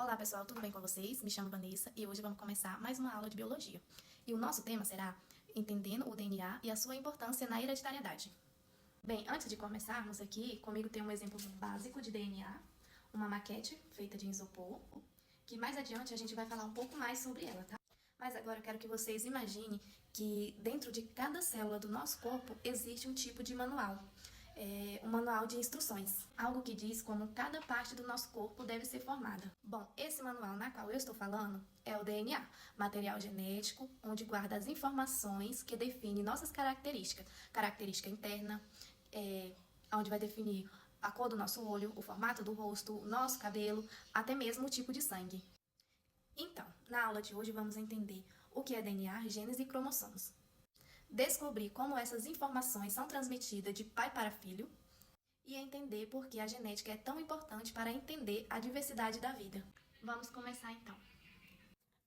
Olá pessoal, tudo bem com vocês? Me chamo Vanessa e hoje vamos começar mais uma aula de biologia. E o nosso tema será Entendendo o DNA e a sua importância na hereditariedade. Bem, antes de começarmos aqui, comigo tem um exemplo básico de DNA, uma maquete feita de isopor, que mais adiante a gente vai falar um pouco mais sobre ela, tá? Mas agora eu quero que vocês imaginem que dentro de cada célula do nosso corpo existe um tipo de manual. Um manual de instruções, algo que diz como cada parte do nosso corpo deve ser formada. Bom, esse manual na qual eu estou falando é o DNA, material genético, onde guarda as informações que definem nossas características, característica interna, onde vai definir a cor do nosso olho, o formato do rosto, o nosso cabelo, até mesmo o tipo de sangue. Então, na aula de hoje vamos entender o que é DNA, genes e cromossomos. Descobrir como essas informações são transmitidas de pai para filho e entender por que a genética é tão importante para entender a diversidade da vida. Vamos começar então.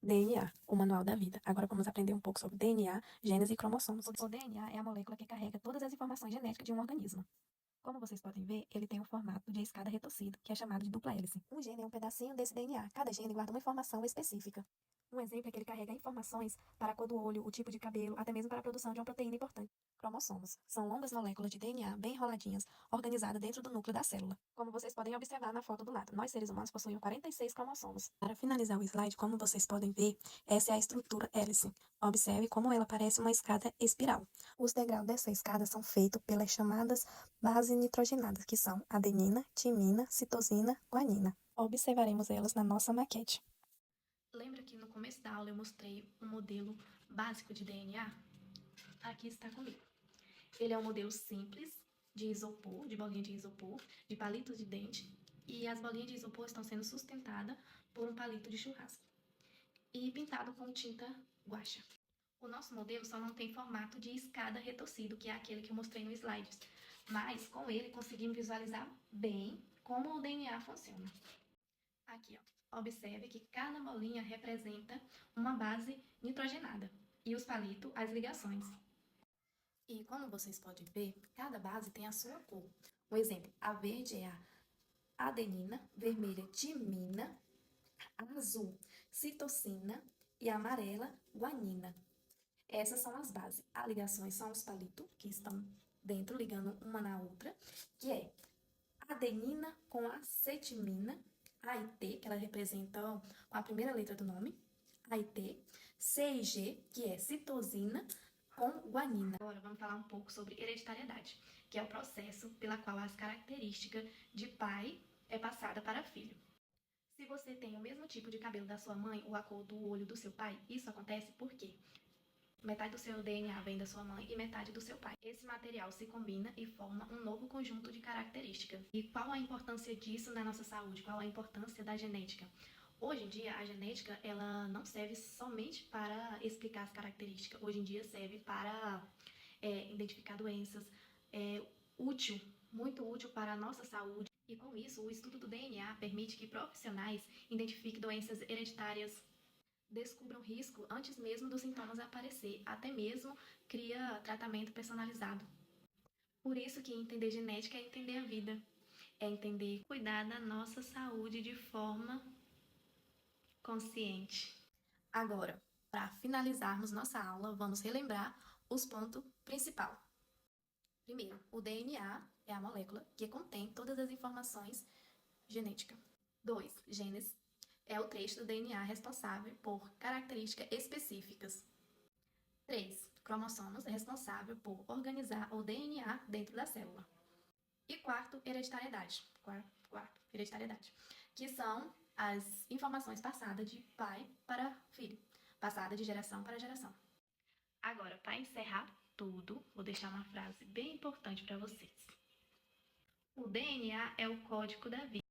DNA, o manual da vida. Agora vamos aprender um pouco sobre DNA, genes e cromossomos. O DNA é a molécula que carrega todas as informações genéticas de um organismo. Como vocês podem ver, ele tem o formato de escada retorcido, que é chamado de dupla hélice. Um gene é um pedacinho desse DNA. Cada gene guarda uma informação específica. Um exemplo é que ele carrega informações para a cor do olho, o tipo de cabelo, até mesmo para a produção de uma proteína importante. Cromossomos são longas moléculas de DNA bem enroladinhas, organizadas dentro do núcleo da célula. Como vocês podem observar na foto do lado, nós seres humanos possuímos 46 cromossomos. Para finalizar o slide, como vocês podem ver, essa é a estrutura hélice. Observe como ela parece uma escada espiral. Os degraus dessa escada são feitos pelas chamadas bases nitrogenadas, que são adenina, timina, citosina, guanina. Observaremos elas na nossa maquete. Lembra que no começo da aula eu mostrei um modelo básico de DNA? Aqui está comigo. Ele é um modelo simples de isopor, de bolinha de isopor, de palitos de dente, e as bolinhas de isopor estão sendo sustentadas por um palito de churrasco e pintado com tinta guaxa. O nosso modelo só não tem formato de escada retorcido, que é aquele que eu mostrei no slide, mas com ele conseguimos visualizar bem como o DNA funciona. Aqui, ó, observe que cada bolinha representa uma base nitrogenada e os palitos as ligações. E como vocês podem ver, cada base tem a sua cor. Um exemplo, a verde é a adenina, vermelha timina, azul citosina e amarela guanina. Essas são as bases. As ligações são os palitos que estão dentro, ligando uma na outra, que é adenina com a cetimina, A e T, que ela representa a primeira letra do nome, A e T, C e G, que é citosina, com guanina. Agora vamos falar um pouco sobre hereditariedade, que é o processo pela qual as características de pai é passada para filho. Se você tem o mesmo tipo de cabelo da sua mãe ou a cor do olho do seu pai, isso acontece porque metade do seu DNA vem da sua mãe e metade do seu pai. Esse material se combina e forma um novo conjunto de características. E qual a importância disso na nossa saúde? Qual a importância da genética? Hoje em dia, a genética ela não serve somente para explicar as características. Hoje em dia serve para identificar doenças. É útil, muito útil para a nossa saúde. E com isso, o estudo do DNA permite que profissionais identifiquem doenças hereditárias, descubram risco antes mesmo dos sintomas aparecer, até mesmo cria tratamento personalizado. Por isso que entender genética é entender a vida, é entender cuidar da nossa saúde de forma consciente. Agora, para finalizarmos nossa aula, vamos relembrar os pontos principais. Primeiro, o DNA é a molécula que contém todas as informações genéticas. 2. Genes é o trecho do DNA responsável por características específicas. 3. Cromossomos é responsável por organizar o DNA dentro da célula. E quarto, hereditariedade. Hereditariedade, que são as informações passadas de pai para filho, passadas de geração para geração. Agora, para encerrar tudo, vou deixar uma frase bem importante para vocês. O DNA é o código da vida.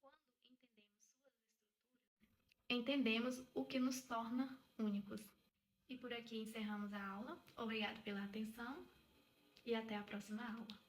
Quando entendemos suas estruturas, entendemos o que nos torna únicos. E por aqui encerramos a aula. Obrigado pela atenção e até a próxima aula.